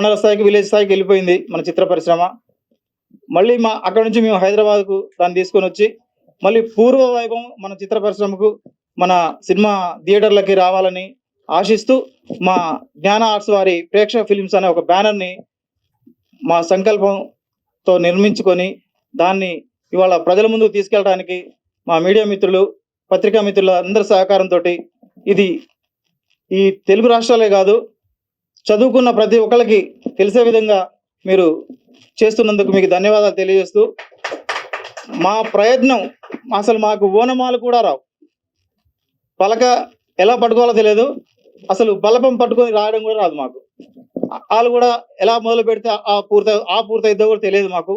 మండల స్థాయికి, విలేజ్ స్థాయికి వెళ్ళిపోయింది మన చిత్ర పరిశ్రమ. మళ్ళీ అక్కడి నుంచి మేము హైదరాబాద్‌కు దాన్ని తీసుకొనొచ్చి, మళ్ళీ పూర్వ వైభవం మన చిత్ర పరిశ్రమకు, మన సినిమా థియేటర్లకి రావాలని ఆశిస్తూ, మా జ్ఞాన ఆర్ట్స్ వారి ప్రేక్షక ఫిల్మ్స్ అనే ఒక బ్యానర్‌ని మా సంకల్పంతో నిర్మించుకొని, దాన్ని ఇవాళ ప్రజల ముందుకు తీసుకెళ్ళడానికి మా మీడియా మిత్రులు, పత్రికా మిత్రుల అందరి సహకారంతోటి ఇది ఈ తెలుగు రాష్ట్రాలే కాదు, చదువుకున్న ప్రతి ఒక్కళ్ళకి తెలిసే విధంగా మీరు చేస్తున్నందుకు మీకు ధన్యవాదాలు తెలియజేస్తూ, మా ప్రయత్నం అసలు మాకు ఓనమాలు కూడా రావు. పలక ఎలా పట్టుకోవాలో తెలియదు. అసలు బలపం పట్టుకొని రాయడం కూడా రాదు మాకు. ఆళ్ళు కూడా ఎలా మొదలు పెడితే పూర్తయిద్దో కూడా తెలియదు మాకు.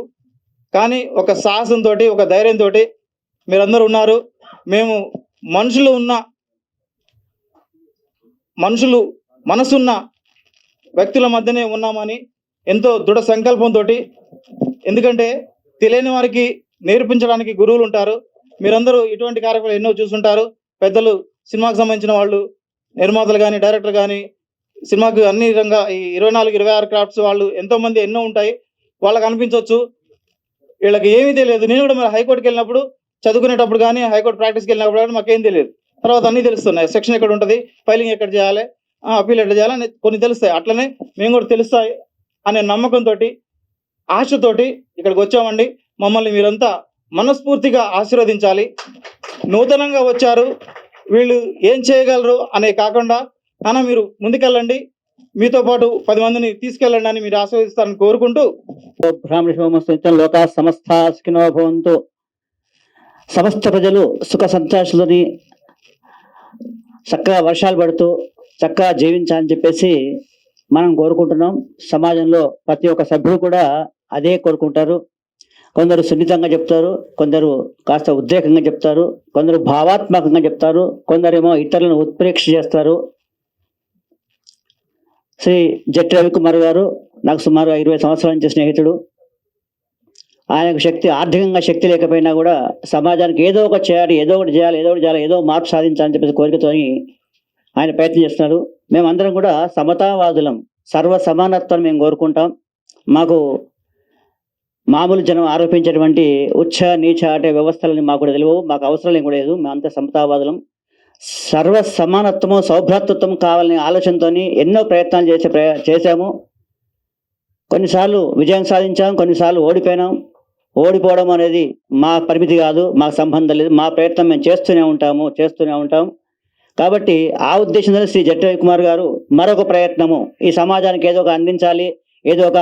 కానీ ఒక సాహసంతోటి, ఒక ధైర్యంతోటి మీరందరూ ఉన్నారు. మేము మనుషులు మనసున్న వ్యక్తుల మధ్యనే ఉన్నామని ఎంతో దృఢ సంకల్పంతోటి, ఎందుకంటే తెలియని వారికి నేర్పించడానికి గురువులు ఉంటారు. మీరందరూ ఇటువంటి కార్యక్రమాలు ఎన్నో చూసుంటారు. పెద్దలు, సినిమాకి సంబంధించిన వాళ్ళు, నిర్మాతలు కానీ, డైరెక్టర్ కానీ, సినిమాకి అన్ని విధంగా ఈ 24, 26 క్రాఫ్ట్స్ వాళ్ళు ఎంతో మంది ఎన్నో ఉంటాయి. వాళ్ళకి అనిపించవచ్చు వీళ్ళకి ఏమీ తెలియదు. నేను కూడా మరి హైకోర్టుకి వెళ్ళినప్పుడు, చదువుకునేటప్పుడు కానీ, హైకోర్టు ప్రాక్టీస్కి వెళ్ళినప్పుడు కానీ మాకేం తెలియదు. తర్వాత అన్నీ తెలుస్తున్నాయి. సెక్షన్ ఎక్కడ ఉంటుంది, ఫైలింగ్ ఎక్కడ చేయాలి, అప్పీల్ ఎక్కడ చేయాలని కొన్ని తెలుస్తాయి. అట్లనే మేము కూడా తెలుస్తాయి అనే నమ్మకంతో, ఆశతోటి ఇక్కడికి వచ్చామండి. మమ్మల్ని మీరంతా మనస్ఫూర్తిగా ఆశీర్వదించాలి. నూతనంగా వచ్చారు, వీళ్ళు ఏం చేయగలరు అనే కాకుండా, నాన్న మీరు ముందుకెళ్ళండి, మీతో పాటు 10 మందిని తీసుకెళ్ళండి అని మీరు ఆశీర్వదిస్తారని కోరుకుంటూ, లోకా సమస్త సుఖినో భవంతు, సమస్త ప్రజలు సుఖ సంతోషాలని చక్కగా వర్షాలు పడుతూ చక్కగా జీవించాలని చెప్పేసి మనం కోరుకుంటున్నాం. సమాజంలో ప్రతి ఒక్క సభ్యుడు కూడా అదే కోరుకుంటారు. కొందరు సున్నితంగా చెప్తారు, కొందరు కాస్త ఉద్రేకంగా చెప్తారు, కొందరు భావాత్మకంగా చెప్తారు, కొందరేమో ఇతరులను ఉత్ప్రేక్ష చేస్తారు. శ్రీ జట్టి రవికుమార్ గారు నాకు సుమారు 20 సంవత్సరాల నుంచి స్నేహితుడు. ఆయనకు ఆర్థికంగా శక్తి లేకపోయినా కూడా సమాజానికి ఏదో ఒకటి చేయాలి, ఏదో మార్పు సాధించాలని చెప్పేసి కోరికతో ఆయన ప్రయత్నం చేస్తున్నారు. మేమందరం కూడా సమతావాదులం, సర్వ సమానత్వం మేము కోరుకుంటాం. మాకు మామూలు జనం ఆరోపించేటువంటి ఉచ్చ నీచ అంటే వ్యవస్థలని మాకు కూడా తెలియవు, మాకు అవసరం కూడా లేదు. మేమంతా సమతావాదులం. సర్వ సమానత్వము, సౌభ్రాతృత్వం కావాలనే ఆలోచనతో ఎన్నో ప్రయత్నాలు చేశాము. కొన్నిసార్లు విజయం సాధించాం, కొన్నిసార్లు ఓడిపోయినాం. ఓడిపోవడం అనేది మా పరిమితి కాదు, మాకు సంబంధం లేదు. మా ప్రయత్నం మేము చేస్తూనే ఉంటాము. కాబట్టి ఆ ఉద్దేశంతో శ్రీ జట్టి రవికుమార్ గారు మరొక ప్రయత్నము, ఈ సమాజానికి ఏదో ఒక అందించాలి, ఏదో ఒక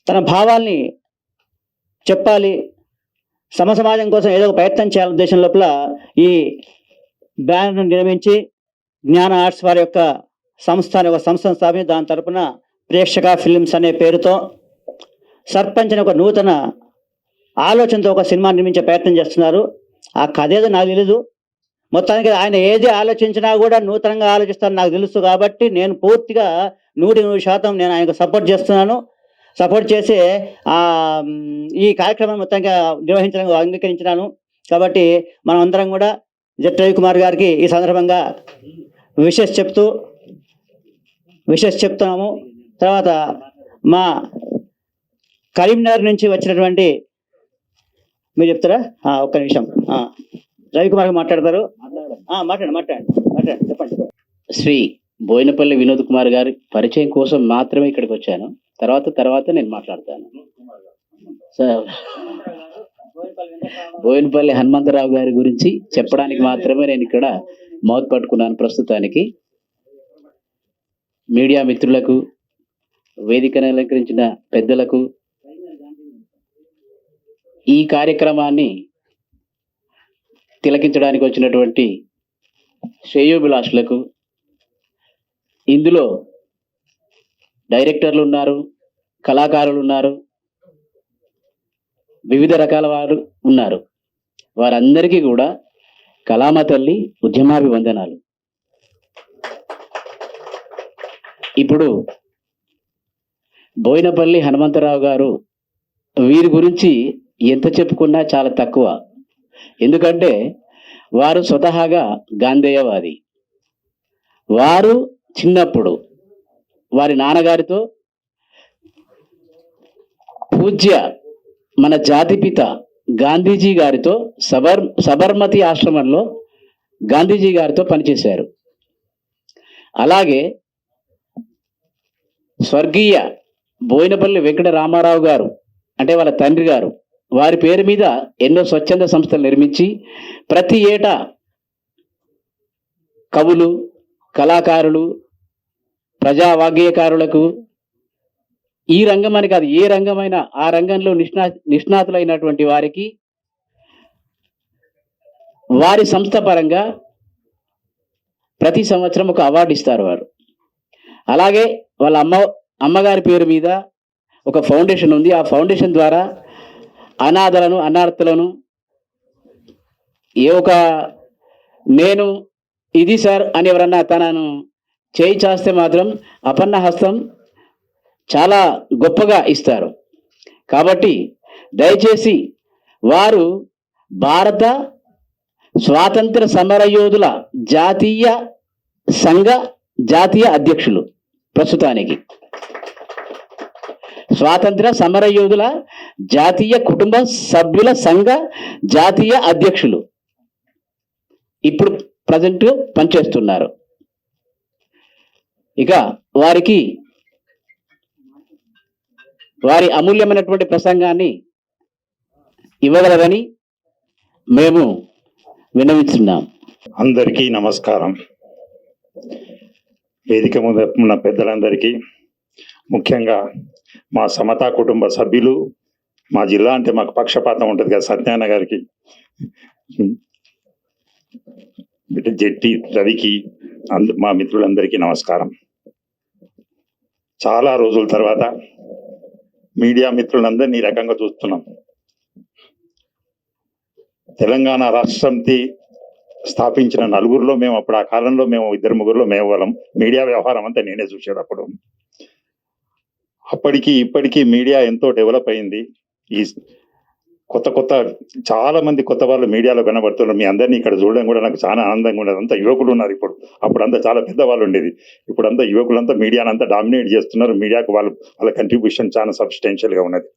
తన భావాల్ని చెప్పాలి, సమాజం కోసం ఏదో ఒక ప్రయత్నం చేయాలనే ఉద్దేశం లోపల ఈ బ్యానర్ను నిర్మించి జ్ఞాన ఆర్ట్స్ వారి యొక్క సంస్థను స్థాపించి దాని తరపున ప్రేక్షక ఫిల్మ్స్ అనే పేరుతో సర్పంచ్ అనే ఒక నూతన ఆలోచనతో ఒక సినిమా నిర్మించే ప్రయత్నం చేస్తున్నారు. ఆ కథ ఏదో నాకు తెలీదు. మొత్తానికి ఆయన ఏది ఆలోచించినా కూడా నూతనంగా ఆలోచిస్తాను నాకు తెలుసు. కాబట్టి నేను పూర్తిగా 100% నేను ఆయనకు సపోర్ట్ చేస్తున్నాను. సపోర్ట్ చేసి ఈ కార్యక్రమాన్ని మొత్తంగా నిర్వహించడానికి అంగీకరించినాను. కాబట్టి మనం అందరం కూడా జట్టి రవికుమార్ గారికి ఈ సందర్భంగా విషెస్ చెప్తున్నాము. తర్వాత మా కరీంనగర్ నుంచి వచ్చినటువంటి మీరు చెప్తారా? ఒక్క నిమిషం, రవికుమార్ మాట్లాడతారు. మాట్లాడండి, చెప్పండి. శ్రీ బోయినపల్లి వినోద్ కుమార్ గారి పరిచయం కోసం మాత్రమే ఇక్కడికి వచ్చాను. తర్వాత నేను మాట్లాడతాను. సార్, బోయినపల్లి హనుమంతరావు గారి గురించి చెప్పడానికి మాత్రమే నేను ఇక్కడ మౌత్ పట్టుకున్నాను. ప్రస్తుతానికి మీడియా మిత్రులకు, వేదికను అలంకరించిన పెద్దలకు, ఈ కార్యక్రమాన్ని తిలకించడానికి వచ్చినటువంటి శ్రేయోభిలాషులకు, ఇందులో డైరెక్టర్లు ఉన్నారు, కళాకారులు ఉన్నారు, వివిధ రకాల వారు ఉన్నారు. వారందరికీ కూడా కళామ తల్లి ఉద్యమాభివందనాలు. ఇప్పుడు బోయినపల్లి హనుమంతరావు గారు, వీరి గురించి ఎంత చెప్పుకున్నా చాలా తక్కువ. ఎందుకంటే వారు స్వతహాగా గాంధేయవాది. వారు చిన్నప్పుడు వారి నాన్నగారితో పూజ్య మన జాతిపిత గాంధీజీ గారితో సబర్మతి ఆశ్రమంలో గాంధీజీ గారితో పనిచేశారు. అలాగే స్వర్గీయ బోయినపల్లి వెంకట రామారావు గారు అంటే వాళ్ళ తండ్రి గారు, వారి పేరు మీద ఎన్నో స్వచ్ఛంద సంస్థలు నిర్మించి ప్రతి ఏటా కవులు, కళాకారులు, ప్రజా వాగ్గేయకారులకు ఈ రంగం అని కాదు ఏ రంగమైనా ఆ రంగంలో నిష్ణాతులైనటువంటి వారికి వారి సంస్థ పరంగా ప్రతి సంవత్సరం ఒక అవార్డు ఇస్తారు వారు. అలాగే వాళ్ళ అమ్మగారి పేరు మీద ఒక ఫౌండేషన్ ఉంది. ఆ ఫౌండేషన్ ద్వారా అనాథలను, అనాథలను నేను ఇది సార్ అని ఎవరన్నా తనను చేయి చేస్తే మాత్రం అపన్న హస్తం చాలా గొప్పగా ఇస్తారు. కాబట్టి దయచేసి వారు భారత స్వాతంత్ర సమరయోధుల జాతీయ సంఘ జాతీయ అధ్యక్షులు. ప్రస్తుతానికి స్వాతంత్ర సమరయోధుల జాతీయ కుటుంబ సభ్యుల సంఘ జాతీయ అధ్యక్షులు ఇప్పుడు ప్రజెంట్ పనిచేస్తున్నారు. ఇక వారికి వారి అమూల్యమైనటువంటి ప్రసంగాన్ని ఇవ్వగలరని మేము విన్నవిస్తున్నాం. అందరికీ నమస్కారం. వేదిక మీద ఉన్న పెద్దలందరికీ, ముఖ్యంగా మా సమతా కుటుంబ సభ్యులు, మా జిల్లా అంటే మాకు పక్షపాతం ఉంటుంది కదా, సత్యనారాయణ గారికి, జెట్టి రవికి, మా మిత్రులందరికీ నమస్కారం. చాలా రోజుల తర్వాత మీడియా మిత్రులందరినీ ఈ రకంగా చూస్తున్నాం. తెలంగాణ రాష్ట్రంతి స్థాపించిన నలుగురిలో మేము అప్పుడు ఆ కాలంలో మేము ఇద్దరు ముగ్గురులో మేము వాళ్ళం. మీడియా వ్యవహారం అంతా నేనే చూసాడు అప్పుడు. అప్పటికి ఇప్పటికీ మీడియా ఎంతో డెవలప్ అయింది. ఈ కొత్త చాలా మంది కొత్త వాళ్ళు మీడియాలో కనబడుతున్నారు. మీ అందరినీ ఇక్కడ చూడడం కూడా నాకు చాలా ఆనందంగా ఉండదు. అంతా యువకులు ఉన్నారు ఇప్పుడు. అప్పుడంతా చాలా పెద్దవాళ్ళు ఉండేది. ఇప్పుడంతా యువకులంతా మీడియాని అంతా డామినేట్ చేస్తున్నారు. మీడియాకు వాళ్ళ కంట్రిబ్యూషన్ చాలా సబ్స్టెన్షియల్ గా ఉన్నది.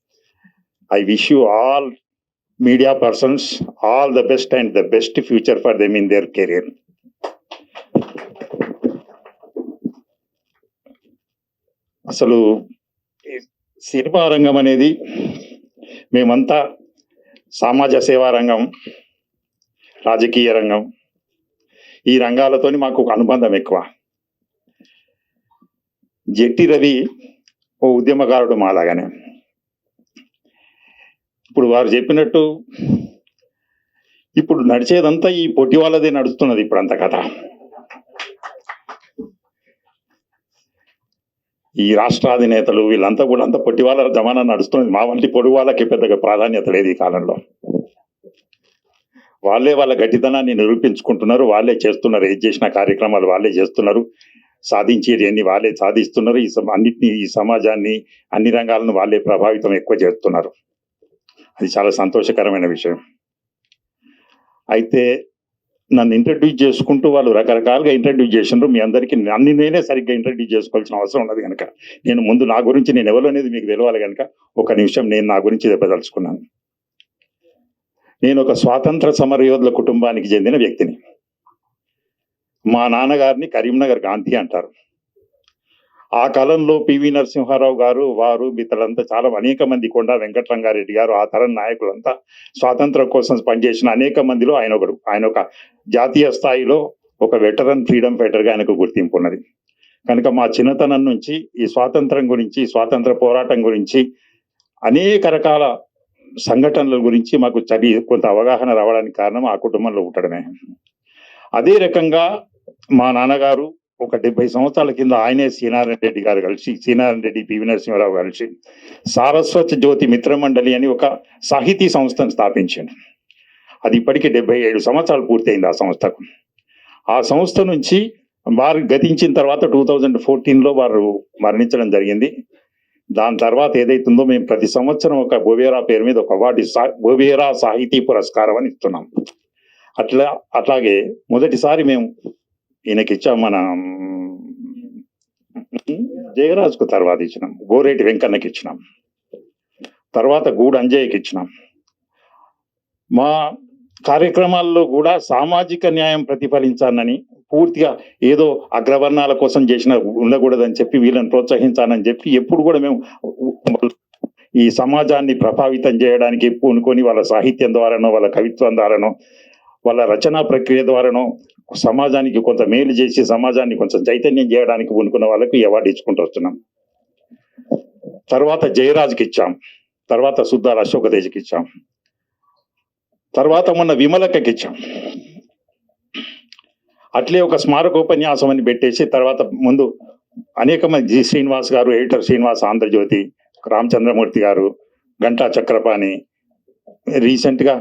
I wish you all media persons all the best and the best future for them in their career. అసలు సినిమా రంగం అనేది మేమంతా సమాజ సేవా రంగం, రాజకీయ రంగం, ఈ రంగాలతోని మాకు ఒక అనుబంధం ఎక్కువ. జెట్టి రవి ఓ ఉద్యమకారుడు మాలాగానే. ఇప్పుడు వారు చెప్పినట్టు ఇప్పుడు నడిచేదంతా ఈ పొట్టి వాళ్ళదే నడుస్తున్నది. ఇప్పుడు అంత కథ ఈ రాష్ట్రాధినేతలు వీళ్ళంతా కూడా అంతా పొట్టి వాళ్ళ జమానా నడుస్తున్నది. మా వంటి పొడి వాళ్ళకి పెద్దగా ప్రాధాన్యత లేదు ఈ కాలంలో. వాళ్ళే వాళ్ళ గట్టితనాన్ని నిరూపించుకుంటున్నారు. వాళ్ళే చేస్తున్నారు. ఏది చేసిన కార్యక్రమాలు వాళ్ళే చేస్తున్నారు. సాధించేది అన్ని వాళ్ళే సాధిస్తున్నారు. అన్నిటినీ ఈ సమాజాన్ని అన్ని రంగాలను వాళ్ళే ప్రభావితం ఎక్కువ చేస్తున్నారు. అది చాలా సంతోషకరమైన విషయం. అయితే నన్ను ఇంట్రడ్యూస్ చేసుకుంటూ వాళ్ళు రకరకాలుగా ఇంట్రడ్యూస్ చేసినారు. మీ అందరికీ నన్ను నేనే సరిగ్గా ఇంట్రడ్యూస్ చేసుకోవాల్సిన అవసరం ఉన్నది కనుక నేను ముందు నా గురించి నేను ఎవరు అనేది మీకు తెలవాలి కనుక ఒక నిమిషం నేను నా గురించి చెప్పదలుచుకున్నాను. నేను ఒక స్వాతంత్ర సమరయోధుల కుటుంబానికి చెందిన వ్యక్తిని. మా నాన్నగారిని కరీంనగర్ గాంధీ అంటారు. ఆ కాలంలో పివి నరసింహారావు గారు, వారు మిత్రులంతా చాలా అనేక మంది, కొండా వెంకటరంగారెడ్డి గారు, ఆ తరం నాయకులంతా స్వాతంత్రం కోసం పనిచేసిన అనేక మందిలో ఆయన ఒకడు. ఆయన ఒక జాతీయ స్థాయిలో ఒక వెటరన్ ఫ్రీడమ్ ఫైటర్ గా ఆయనకు గుర్తింపు ఉన్నది. కనుక మా చిన్నతనం నుంచి ఈ స్వాతంత్రం గురించి, స్వాతంత్ర పోరాటం గురించి, అనేక రకాల సంఘటనల గురించి మాకు కొంత అవగాహన రావడానికి కారణం ఆ కుటుంబంలో పుట్టడమే. అదే రకంగా మా నాన్నగారు ఒక 70 సంవత్సరాల కింద ఆయనే శ్రీనారాయణ రెడ్డి గారు కలిసి, శ్రీనారాయణ రెడ్డి, పివి నరసింహారావు కలిసి సారస్వత జ్యోతి మిత్రమండలి అని ఒక సాహితీ సంస్థను స్థాపించాడు. అది ఇప్పటికీ 77 సంవత్సరాలు పూర్తయింది ఆ సంస్థకు. ఆ సంస్థ నుంచి వారు గతించిన తర్వాత 2014లో వారు మరణించడం జరిగింది. దాని తర్వాత ఏదైతుందో మేము ప్రతి సంవత్సరం ఒక బోవేరా పేరు మీద ఒక అవార్డు, బోవేరా సాహితీ పురస్కారం అని ఇస్తున్నాం. అట్లాగే మొదటిసారి మేము ఈయనకి ఇచ్చాం. మన జయరాజ్కు తర్వాత ఇచ్చినాం, గోరేటి వెంకన్నకి ఇచ్చినాం, తర్వాత గూడు అంజయ్యకి ఇచ్చినాం. మా కార్యక్రమాల్లో కూడా సామాజిక న్యాయం ప్రతిఫలించాలని పూర్తిగా ఏదో అగ్రవర్ణాల కోసం చేసిన ఉండకూడదని చెప్పి వీళ్ళని ప్రోత్సహించాలని చెప్పి ఎప్పుడు కూడా మేము ఈ సమాజాన్ని ప్రభావితం చేయడానికి పూనుకొని వాళ్ళ సాహిత్యం ద్వారానో వాళ్ళ కవిత్వం ద్వారానో వాళ్ళ రచనా ప్రక్రియ ద్వారానో సమాజానికి కొంత మేలు చేసి సమాజాన్ని కొంచెం చైతన్యం చేయడానికి పూనుకున్న వాళ్ళకి ఈ అవార్డు ఇచ్చుకుంటూ వస్తున్నాం. తర్వాత జయరాజ్కి ఇచ్చాం, తర్వాత సుద్దాల అశోక తేజ్కి ఇచ్చాం, తర్వాత మొన్న విమలక్కకి ఇచ్చాం. అట్లే ఒక స్మారకోపన్యాసం అని పెట్టేసి తర్వాత ముందు అనేక మంది జి శ్రీనివాస్ గారు, ఎడిటర్ శ్రీనివాస్ ఆంధ్రజ్యోతి, రామచంద్రమూర్తి గారు, గంటా చక్రపాణి, రీసెంట్ గా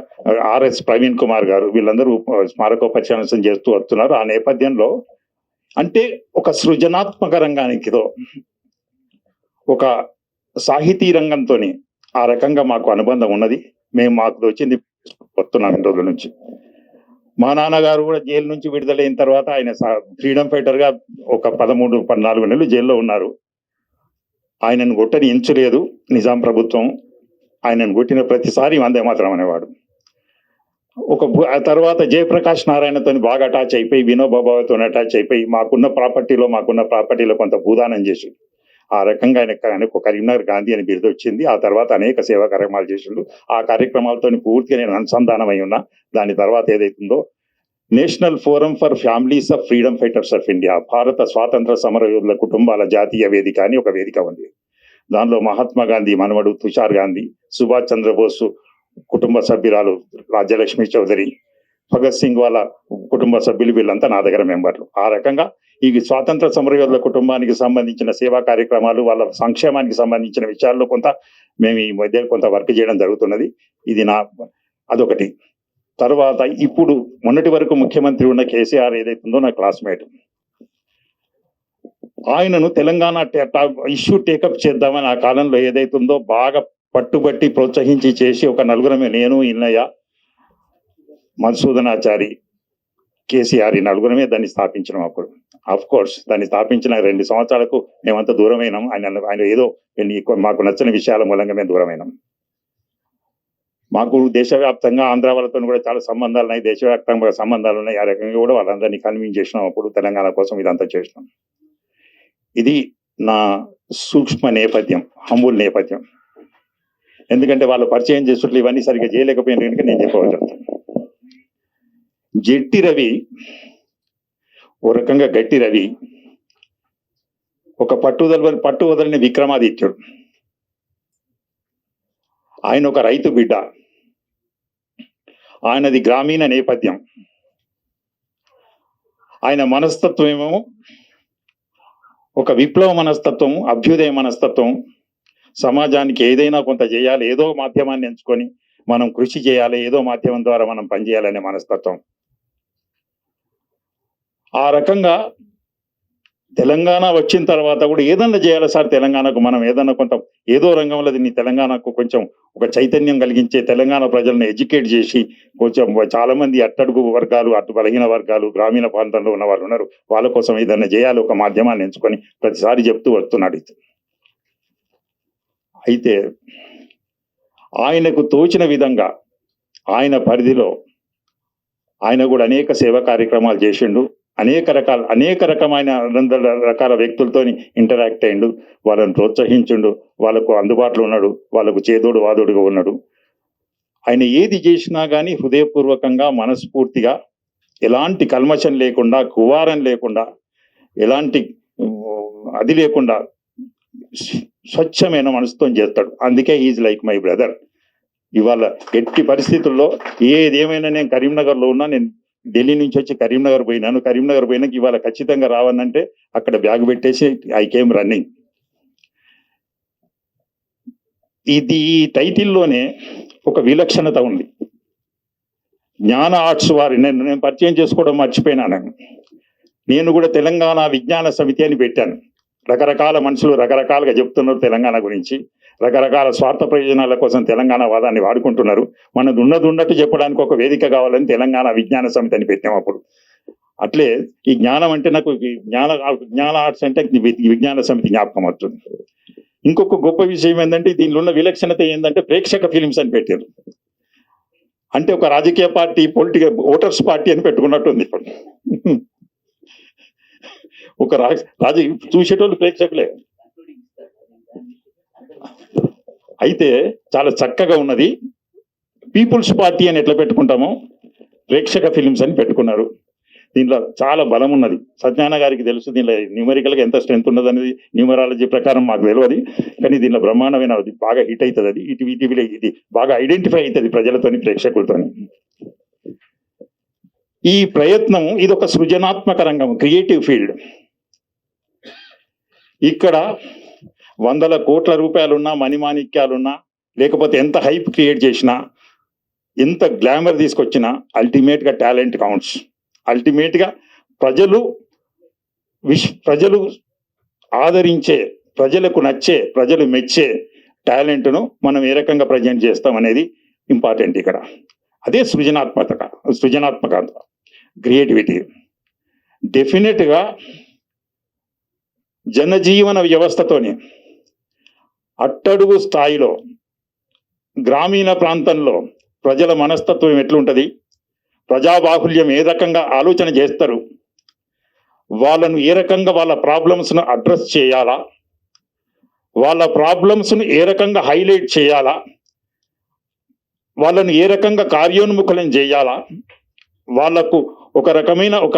ఆర్ఎస్ ప్రవీణ్ కుమార్ గారు, వీళ్ళందరూ స్మారకోపన్యాసం చేస్తూ వస్తున్నారు. ఆ నేపథ్యంలో అంటే ఒక సృజనాత్మక రంగానికితో ఒక సాహితీ రంగంతో ఆ రకంగా మాకు అనుబంధం ఉన్నది. మేము మాకు వచ్చింది వస్తున్నాం ఇన్ని రోజుల నుంచి. మా నాన్నగారు కూడా జైలు నుంచి విడుదలైన తర్వాత ఆయన ఫ్రీడమ్ ఫైటర్ గా ఒక 13-14 నెలలు జైల్లో ఉన్నారు. ఆయనను కొట్టని ఎంచలేదు నిజాం ప్రభుత్వం. ఆయనను కొట్టిన ప్రతిసారి వందే మాత్రం అనేవాడు. ఆ తర్వాత జయప్రకాష్ నారాయణతో బాగా అటాచ్ అయిపోయి, వినోబాబాతో అటాచ్ అయిపోయి మాకున్న ప్రాపర్టీలో కొంత భూదానం చేసి ఆ రకంగా ఆయనకు కరీంనగర్ గాంధీ అని బిరుదు వచ్చింది. ఆ తర్వాత అనేక సేవా కార్యక్రమాలు చేసిండు. ఆ కార్యక్రమాలతో పూర్తిగా నేను అనుసంధానమై ఉన్నా. దాని తర్వాత ఏదైతుందో national forum for families of freedom fighters of India, భారత స్వాతంత్ర సమర యోధుల కుటుంబాల జాతీయ వేదిక అని ఒక వేదిక ఉంది. దానిలో మహాత్మా గాంధీ మనవడు తుషార్ గాంధీ, సుభాష్ చంద్రబోస్ కుటుంబ సభ్యురాలు రాజ్యలక్ష్మి చౌదరి, భగత్ సింగ్ వాళ్ళ కుటుంబ సభ్యులు, వీళ్ళంతా నా దగ్గర మెంబర్లు. ఆ రకంగా ఈ స్వాతంత్ర సమరయోధుల కుటుంబానికి సంబంధించిన సేవా కార్యక్రమాలు, వాళ్ళ సంక్షేమానికి సంబంధించిన విషయాల్లో కొంత మేము ఈ మధ్య కొంత వర్క్ చేయడం జరుగుతున్నది. ఇది అదొకటి. తర్వాత ఇప్పుడు మొన్నటి వరకు ముఖ్యమంత్రి ఉన్న కేసీఆర్ ఏదైతుందో నా క్లాస్మేట్, ఆయనను తెలంగాణ ఇష్యూ టేకప్ చేద్దామని ఆ కాలంలో ఏదైతుందో బాగా పట్టుబట్టి ప్రోత్సహించి చేసి ఒక నలుగురమే, నేను, ఇన్నయ్య, మధుసూదనాచారి, కేసీఆర్, ఈ నలుగురమే దాన్ని స్థాపించినాం. అప్పుడు ఆఫ్ కోర్స్ దాన్ని స్థాపించిన 2 సంవత్సరాలకు మేమంతా దూరమైనాం. ఆయన ఏదో మాకు నచ్చని విషయాల మూలంగా మేము దూరమైనాం. మాకు దేశవ్యాప్తంగా ఆంధ్ర వాళ్ళతో కూడా చాలా సంబంధాలు ఉన్నాయి, దేశవ్యాప్తంగా సంబంధాలు ఉన్నాయి. ఆ రకంగా కూడా వాళ్ళందరినీ కన్విన్స్ చేసినాం. అప్పుడు తెలంగాణ కోసం ఇదంతా చేసినాం. ఇది నా సూక్ష్మ నేపథ్యం, హంబుల్ నేపథ్యం. ఎందుకంటే వాళ్ళు పరిచయం చేస్తుట్లు ఇవన్నీ సరిగ్గా చేయలేకపోయిన కనుక నేను చెప్పవచ్చు. జెట్టి రవి ఓ రకంగా గట్టి రవి, ఒక పట్టు వదలని విక్రమాదిత్యుడు. ఆయన ఒక రైతు బిడ్డ, ఆయనది గ్రామీణ నేపథ్యం. ఆయన మనస్తత్వం ఏమో ఒక విప్లవ మనస్తత్వం, అభ్యుదయ మనస్తత్వం. సమాజానికి ఏదైనా కొంత చేయాలి, ఏదో మాధ్యమాన్ని ఎంచుకొని మనం కృషి చేయాలి, ఏదో మాధ్యమం ద్వారా మనం పనిచేయాలనే మనస్తత్వం. ఆ రకంగా తెలంగాణ వచ్చిన తర్వాత కూడా ఏదన్నా చేయాలి సార్ తెలంగాణకు, మనం ఏదన్నా కొంత ఏదో రంగంలో దీన్ని తెలంగాణకు కొంచెం ఒక చైతన్యం కలిగించే, తెలంగాణ ప్రజలను ఎడ్యుకేట్ చేసి కొంచెం చాలా మంది అట్టడుగు వర్గాలు, అటు బలహీన వర్గాలు, గ్రామీణ ప్రాంతంలో ఉన్న వాళ్ళు ఉన్నారు, వాళ్ళ కోసం ఏదన్నా చేయాలి, ఒక మాధ్యమాన్ని ఎంచుకొని ప్రతిసారి చెప్తూ వస్తున్నాడు. అయితే ఆయనకు తోచిన విధంగా ఆయన పరిధిలో ఆయన కూడా అనేక సేవా కార్యక్రమాలు చేసిండు. అనేక రకమైన రకాల వ్యక్తులతో ఇంటరాక్ట్ అయ్యిండు, వాళ్ళని ప్రోత్సహించిండు, వాళ్ళకు అందుబాటులో ఉన్నాడు, వాళ్ళకు చేదోడు వాదోడుగా ఉన్నాడు. ఆయన ఏది చేసినా కానీ హృదయపూర్వకంగా, మనస్ఫూర్తిగా, ఎలాంటి కల్మషం లేకుండా, కువారం లేకుండా, ఎలాంటి అది లేకుండా స్వచ్ఛమైన మనసుతో చేస్తాడు. అందుకే ఈజ్ లైక్ మై బ్రదర్. ఇవాళ ఎట్టి పరిస్థితుల్లో ఏదేమైనా నేను కరీంనగర్లో ఉన్నా, నేను ఢిల్లీ నుంచి వచ్చి కరీంనగర్ పోయినాను. కరీంనగర్ పోయినాక ఇవాళ ఖచ్చితంగా రావనంటే అక్కడ బ్యాగ్ పెట్టేసి ఐ కేమ్ రన్నింగ్. ఇది ఈ టైటిల్లోనే ఒక విలక్షణత ఉంది. జ్ఞాన ఆర్ట్స్ వారి నేను పరిచయం చేసుకోవడం మర్చిపోయినాను. నేను కూడా తెలంగాణ విజ్ఞాన సమితి అని పెట్టాను. రకరకాల మనుషులు రకరకాలుగా చెప్తున్నారు తెలంగాణ గురించి, రకరకాల స్వార్థ ప్రయోజనాల కోసం తెలంగాణ వాదాన్ని వాడుకుంటున్నారు. మనది ఉన్నట్టు చెప్పడానికి ఒక వేదిక కావాలని తెలంగాణ విజ్ఞాన సమితి అని పెట్టాం. అప్పుడు అట్లే ఈ జ్ఞానం అంటే నాకు జ్ఞాన ఆర్ట్స్ అంటే విజ్ఞాన సమితి జ్ఞాపకం వస్తుంది. ఇంకొక గొప్ప విషయం ఏంటంటే దీనిలో ఉన్న విలక్షణత ఏంటంటే ప్రేక్షక ఫిలిమ్స్ అని పెట్టారు. అంటే ఒక రాజకీయ పార్టీ పొలిటికల్ ఓటర్స్ పార్టీ అని పెట్టుకున్నట్టుంది ఇప్పుడు. ఒక చూసేటోళ్ళు ప్రేక్షకులే. అయితే చాలా చక్కగా ఉన్నది. పీపుల్స్ పార్టీ అని ఎట్లా పెట్టుకుంటామో ప్రేక్షక ఫిలిమ్స్ అని పెట్టుకున్నారు. దీంట్లో చాలా బలం ఉన్నది. సత్యనారాయణ గారికి తెలుసు దీనిలో న్యూమరికల్ గా ఎంత స్ట్రెంత్ ఉన్నది అనేది. న్యూమరాలజీ ప్రకారం మాకు తెలియదు, కానీ దీనిలో బ్రహ్మాండమైన బాగా హిట్ అవుతుంది. అది ఇది బాగా ఐడెంటిఫై అవుతుంది ప్రజలతోని, ప్రేక్షకులతోని. ఈ ప్రయత్నం ఇది ఒక సృజనాత్మక రంగం, క్రియేటివ్ ఫీల్డ్. ఇక్కడ 100 కోట్ల రూపాయలున్నా, మణిమాణిక్యాలున్నా, లేకపోతే ఎంత హైప్ క్రియేట్ చేసినా, ఎంత గ్లామర్ తీసుకొచ్చినా అల్టిమేట్ గా టాలెంట్ కౌంట్స్. అల్టిమేట్ గా ప్రజలు ఆదరించే, ప్రజలకు నచ్చే, ప్రజలు మెచ్చే టాలెంట్ను మనం ఏ రకంగా ప్రజెంట్ చేస్తాం అనేది ఇంపార్టెంట్ ఇక్కడ. అదే సృజనాత్మక క్రియేటివిటీ. డెఫినెట్ గా జనజీవన వ్యవస్థతోని అట్టడుగు స్థాయిలో గ్రామీణ ప్రాంతంలో ప్రజల మనస్తత్వం ఎట్లుంటది, ప్రజాబాహుల్యం ఏ రకంగా ఆలోచన చేస్తారు, వాళ్ళను ఏ రకంగా వాళ్ళ ప్రాబ్లమ్స్ను అడ్రస్ చేయాలా, వాళ్ళ ప్రాబ్లమ్స్ను ఏ రకంగా హైలైట్ చేయాలా, వాళ్ళను ఏ రకంగా కార్యోన్ముఖులం చేయాలా, వాళ్లకు ఒక రకమైన ఒక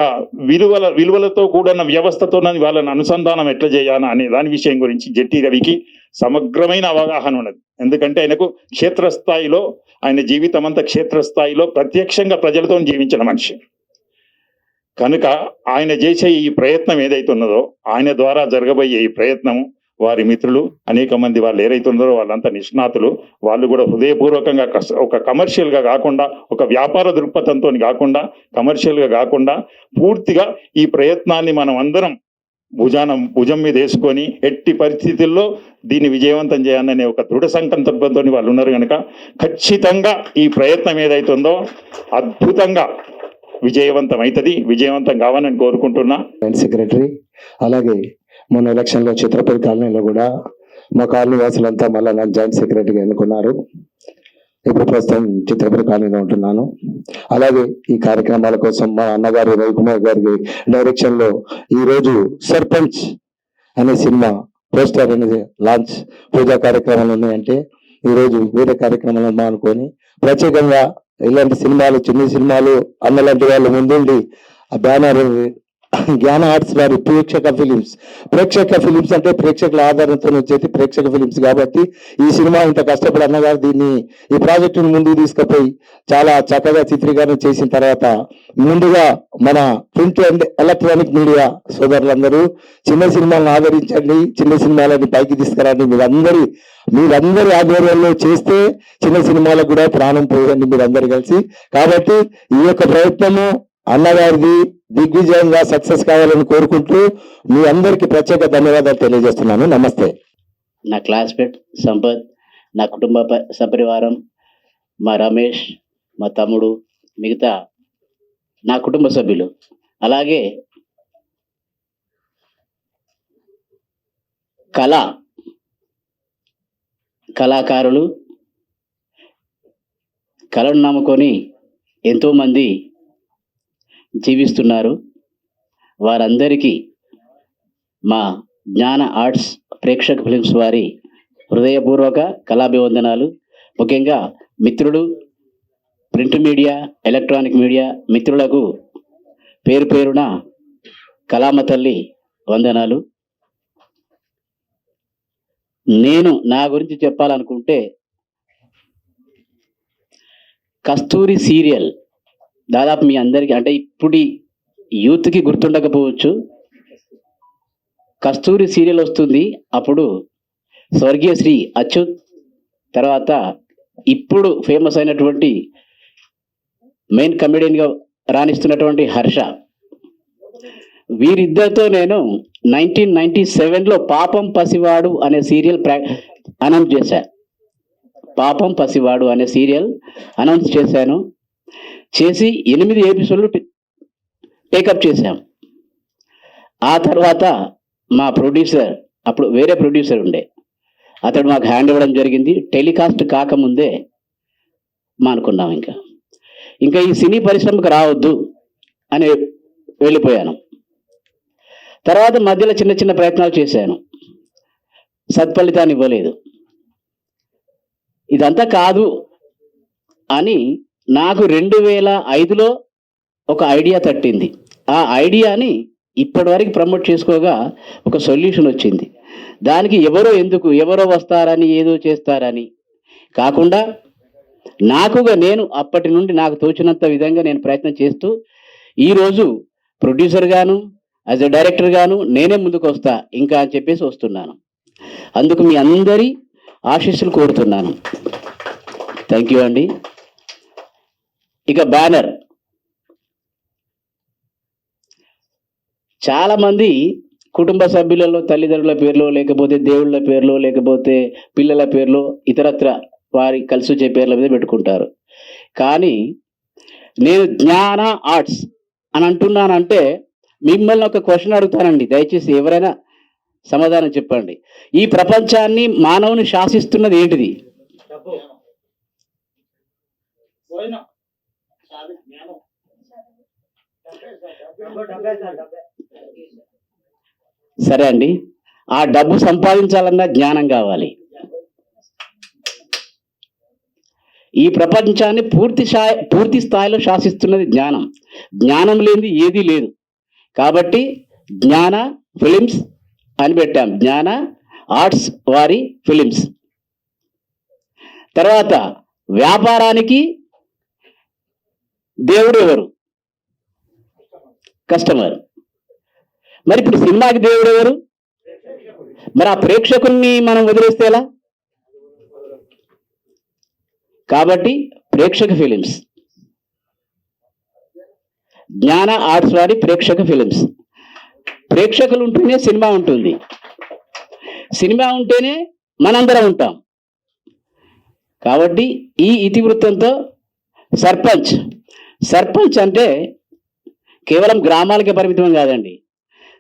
విలువలతో కూడిన వ్యవస్థతో వాళ్ళని అనుసంధానం ఎట్లా చేయాలా అనే దాని విషయం గురించి జెట్టి రవికి సమగ్రమైన అవగాహన ఉన్నది. ఎందుకంటే ఆయనకు క్షేత్రస్థాయిలో, ఆయన జీవితం అంతా క్షేత్రస్థాయిలో ప్రత్యక్షంగా ప్రజలతో జీవించిన మనిషి కనుక ఆయన చేసే ఈ ప్రయత్నం ఏదైతున్నదో, ఆయన ద్వారా జరగబోయే ఈ ప్రయత్నం వారి మిత్రులు అనేక మంది వాళ్ళు ఏదైతున్నారో వాళ్ళంతా నిష్ణాతులు. వాళ్ళు కూడా హృదయపూర్వకంగా ఒక కమర్షియల్ గా కాకుండా, ఒక వ్యాపార దృక్పథంతో కాకుండా, కమర్షియల్ గా కాకుండా పూర్తిగా ఈ ప్రయత్నాన్ని మనం అందరం భుజం మీద వేసుకొని ఎట్టి పరిస్థితుల్లో దీన్ని విజయవంతం చేయాలనే ఒక దృఢ సంకల్పంతో వాళ్ళు ఉన్నారు కనుక ఖచ్చితంగా ఈ ప్రయత్నం ఏదైతుందో అద్భుతంగా విజయవంతం అవుతుంది. విజయవంతం కావాలని కోరుకుంటున్నా. సెక్రటరీ అలాగే మొన్న ఎలక్షన్ లో చిత్రపతి కాలనీలో కూడా మా కాలనీ వాసులంతా మళ్ళీ నన్ను జాయింట్ సెక్రటరీగా ఎన్నుకున్నారు. ఇప్పుడు ప్రస్తుతం చిత్రపతి కాలనీలో ఉంటున్నాను. అలాగే ఈ కార్యక్రమాల కోసం మా అన్నగారు రవికుమార్ గారి డైరెక్షన్ లో ఈ రోజు సర్పంచ్ అనే సినిమా పోస్టర్ అనేది లాంచ్ పూజా కార్యక్రమాలు ఉన్నాయంటే ఈ రోజు వేరే కార్యక్రమాలు అనుకొని ప్రత్యేకంగా ఇలాంటి సినిమాలు, చిన్న సినిమాలు అన్నలాంటి వాళ్ళు ముందుండి ఆ బ్యానర్ జ్ఞాన ఆర్ట్స్ వారి ప్రేక్షక ఫిలిమ్స్ అంటే ప్రేక్షకుల ఆధారంతో వచ్చేది ప్రేక్షక ఫిలిమ్స్ కాబట్టి ఈ సినిమా ఇంత కష్టపడి అన్నగారు దీన్ని ఈ ప్రాజెక్టును ముందుకు తీసుకుపోయి చాలా చక్కగా చిత్రీకరణ చేసిన తర్వాత ముందుగా మన ప్రింట్ అండ్ ఎలక్ట్రానిక్ మీడియా సోదరులందరూ చిన్న సినిమాలను ఆదరించండి, చిన్న సినిమాలని పైకి తీసుకురండి. మీరందరి ఆధ్వర్యంలో చేస్తే చిన్న సినిమాలకు కూడా ప్రాణం పోయండి మీరందరూ కలిసి. కాబట్టి ఈ యొక్క ప్రయత్నము అన్నగారిది దిగ్విజయంగా సక్సెస్ కావాలని కోరుకుంటూ మీ అందరికీ ప్రత్యేక ధన్యవాదాలు తెలియజేస్తున్నాను. నమస్తే. నా క్లాస్మేట్ సంపత్, నా కుటుంబ సపరివారం, మా రమేష్, మా తమ్ముడు, మిగతా నా కుటుంబ సభ్యులు, అలాగే కళాకారులు, కళను నమ్ముకొని ఎంతోమంది జీవిస్తున్నారు. వారందరికీ మా జ్ఞాన ఆర్ట్స్ ప్రేక్షక ఫిలిమ్స్ వారి హృదయపూర్వక కళాభివందనాలు. ముఖ్యంగా మిత్రులు, ప్రింట్ మీడియా, ఎలక్ట్రానిక్ మీడియా మిత్రులకు పేరు పేరున కళామ తల్లి వందనాలు. నేను నా గురించి చెప్పాలనుకుంటే కస్తూరి సీరియల్ దాదాపు మీ అందరికీ అంటే ఇప్పుడు యూత్కి గుర్తుండకపోవచ్చు. కస్తూరి సీరియల్ వస్తుంది అప్పుడు స్వర్గీయ శ్రీ అచ్యుత్, తర్వాత ఇప్పుడు ఫేమస్ అయినటువంటి మెయిన్ కమెడియన్గా రాణిస్తున్నటువంటి హర్ష, వీరిద్దరితో నేను 1997లో పాపం పసివాడు అనే సీరియల్ అనౌన్స్ చేశాను. పాపం పసివాడు అనే సీరియల్ అనౌన్స్ చేశాను. చేసి 8 ఎపిసోడ్లు టేకప్ చేశాం. ఆ తర్వాత మా ప్రొడ్యూసర్, అప్పుడు వేరే ప్రొడ్యూసర్ ఉండే, అతడు మాకు హ్యాండ్ ఇవ్వడం జరిగింది. టెలికాస్ట్ కాకముందే మానుకున్నాం. ఇంకా ఈ సినీ పరిశ్రమకు రావద్దు అని వెళ్ళిపోయాను. తర్వాత మధ్యలో చిన్న చిన్న ప్రయత్నాలు చేశాను, సత్ఫలితాన్ని ఇవ్వలేదు. ఇదంతా కాదు అని నాకు 2005లో ఒక ఐడియా తట్టింది. ఆ ఐడియాని ఇప్పటి వరకు ప్రమోట్ చేసుకోగా ఒక సొల్యూషన్ వచ్చింది. దానికి ఎవరో వస్తారని ఏదో చేస్తారని కాకుండా నాకుగా నేను అప్పటి నుండి నాకు తోచినంత విధంగా నేను ప్రయత్నం చేస్తూ ఈరోజు ప్రొడ్యూసర్ గాను యాజ్ ఎ డైరెక్టర్ గాను నేనే ముందుకు వస్తా ఇంకా అని చెప్పేసి వస్తున్నాను. అందుకు మీ అందరి ఆశీస్సులు కోరుతున్నాను. థ్యాంక్ యూ అండి. ఇక బ్యానర్, చాలా మంది కుటుంబ సభ్యులలో తల్లిదండ్రుల పేర్లో, లేకపోతే దేవుళ్ళ పేర్లో, లేకపోతే పిల్లల పేర్లో, ఇతరత్ర వారి కలిసి వచ్చే పేర్ల మీద పెట్టుకుంటారు. కానీ నేను జ్ఞాన ఆర్ట్స్ అని అంటున్నానంటే మిమ్మల్ని ఒక క్వశ్చన్ అడుగుతానండి, దయచేసి ఎవరైనా సమాధానం చెప్పండి. ఈ ప్రపంచాన్ని మానవుని శాసిస్తున్నది ఏంటిది? సరే అండి, ఆ డబ్బు సంపాదించాలన్నా జ్ఞానం కావాలి. ఈ ప్రపంచాన్ని పూర్తి స్థాయిలో శాసిస్తున్నది జ్ఞానం. జ్ఞానం లేనిది ఏదీ లేదు. కాబట్టి జ్ఞాన ఫిలిమ్స్ అని పెట్టాం, జ్ఞాన ఆర్ట్స్ వారి ఫిలిమ్స్. తర్వాత వ్యాపారానికి దేవుడు ఎవరు? కస్టమర్. మరి ఇప్పుడు సినిమాకి దేవుడు ఎవరు? మరి ఆ ప్రేక్షకుల్ని మనం వదిలేస్తే ఎలా? కాబట్టి ప్రేక్షక ఫిలిమ్స్, జ్ఞాన ఆర్ట్స్ వారి ప్రేక్షక ఫిలిమ్స్. ప్రేక్షకులు ఉంటేనే సినిమా ఉంటుంది, సినిమా ఉంటేనే మనందరం ఉంటాం. కాబట్టి ఈ ఇతివృత్తంతో సర్పంచ్ అంటే కేవలం గ్రామాలకే పరిమితం కాదండి.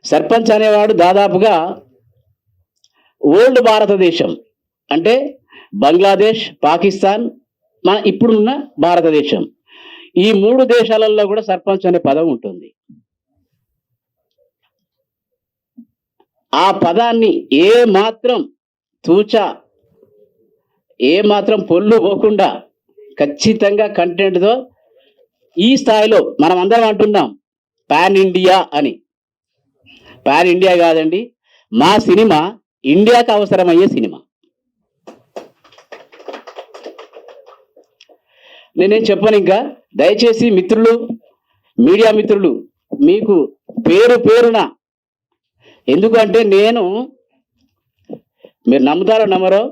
సర్పంచ్ అనేవాడు దాదాపుగా ఓల్డ్ భారతదేశం అంటే బంగ్లాదేశ్, పాకిస్తాన్, మన ఇప్పుడున్న భారతదేశం, ఈ 3 దేశాలలో కూడా సర్పంచ్ అనే పదం ఉంటుంది. ఆ పదాన్ని ఏ మాత్రం పొల్లు పోకుండా ఖచ్చితంగా కంటెంట్తో ఈ స్థాయిలో మనం అందరం అంటున్నాం పాన్ ఇండియా అని. పాన్ ఇండియా కాదండి, మా సినిమా ఇండియాకు అవసరమయ్యే సినిమా. నేనేం చెప్పను ఇంకా. దయచేసి మిత్రులు, మీడియా మిత్రులు, మీకు పేరున, ఎందుకంటే మీరు నమ్ముతారో నమ్మరో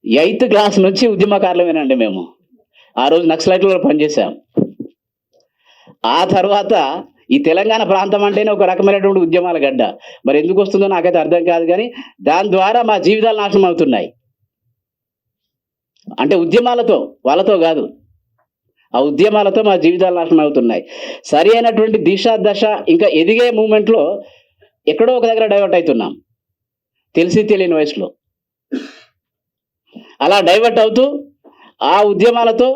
8th క్లాస్ నుంచి ఉద్యమకారులమేనండి మేము. ఆ రోజు నక్సలైట్లలో పనిచేశాం. ఆ తర్వాత ఈ తెలంగాణ ప్రాంతం అంటేనే ఒక రకమైనటువంటి ఉద్యమాల గడ్డ. మరి ఎందుకు వస్తుందో నాకైతే అర్థం కాదు, కానీ దాని ద్వారా మా జీవితాలు నాశనం అవుతున్నాయి. అంటే ఉద్యమాలతో, వాళ్ళతో కాదు, ఆ ఉద్యమాలతో మా జీవితాలు నాశనం అవుతున్నాయి. సరి అయినటువంటి దశ ఇంకా ఎదిగే మూమెంట్లో ఎక్కడో ఒక దగ్గర డైవర్ట్ అవుతున్నాం, తెలిసి తెలియని వయసులో. అలా డైవర్ట్ అవుతూ ఆ ఉద్యమాలతో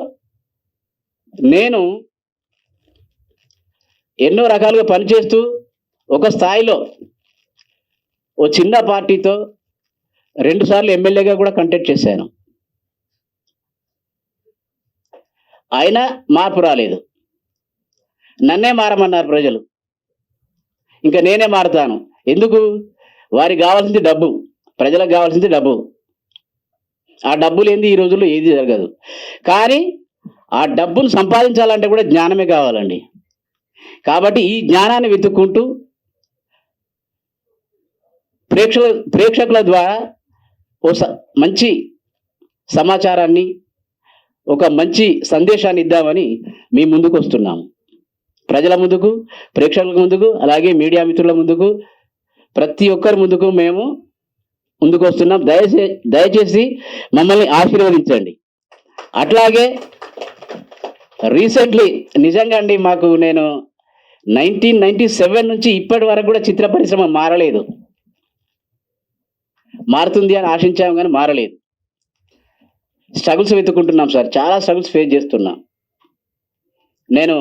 నేను ఎన్నో రకాలుగా పనిచేస్తూ ఒక స్థాయిలో ఓ చిన్న పార్టీతో 2 సార్లు ఎమ్మెల్యేగా కూడా కంటెస్ట్ చేశాను. అయినా మార్పు రాలేదు. నన్నే మారమన్నారు ప్రజలు. ఇంకా నేనే మారుతాను. ఎందుకు? వారికి కావాల్సింది డబ్బు, ప్రజలకు కావాల్సింది డబ్బు. ఆ డబ్బు లేనిది ఈ రోజుల్లో ఏది జరగదు. కానీ ఆ డబ్బును సంపాదించాలంటే కూడా జ్ఞానమే కావాలండి. కాబట్టి ఈ జ్ఞానాన్ని వెతుక్కుంటూ ప్రేక్షకుల ద్వారా మంచి సమాచారాన్ని, ఒక మంచి సందేశాన్ని ఇద్దామని మీ ముందుకు వస్తున్నాము. ప్రజల ముందుకు, ప్రేక్షకుల ముందుకు, అలాగే మీడియా మిత్రుల ముందుకు, ప్రతి ఒక్కరి ముందుకు మేము ముందుకు వస్తున్నాం. దయచేసి మమ్మల్ని ఆశీర్వదించండి. అట్లాగే రీసెంట్లీ నిజంగా అండి నేను 1997 నుంచి ఇప్పటి వరకు కూడా చిత్ర పరిశ్రమ మారలేదు. మారుతుంది అని ఆశించాము కానీ మారలేదు. స్ట్రగుల్స్ వెతుక్కుంటున్నాం సార్, చాలా స్ట్రగుల్స్ ఫేస్ చేస్తున్నాం. నేను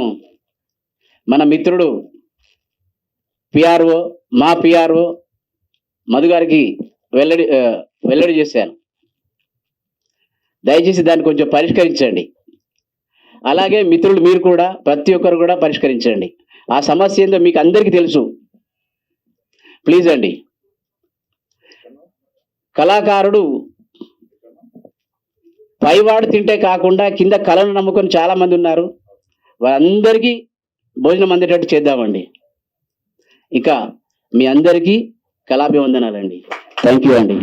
మన మిత్రుడు మా పిఆర్ఓ మధు గారికి వెల్లడి చేశాను. దయచేసి దాన్ని కొంచెం పరిష్కరించండి. అలాగే మిత్రులు మీరు కూడా ప్రతి ఒక్కరు కూడా పరిష్కరించండి. ఆ సమస్య ఏందో మీకు అందరికీ తెలుసు. ప్లీజ్ అండి. కళాకారుడు పైవాడు తింటే కాకుండా కింద కళను నమ్ముకొని చాలా మంది ఉన్నారు. వారందరికీ భోజనం అందేటట్టు చేద్దామండి. ఇక మీ అందరికీ కళాభివందనాలండి. థ్యాంక్ యూ అండి.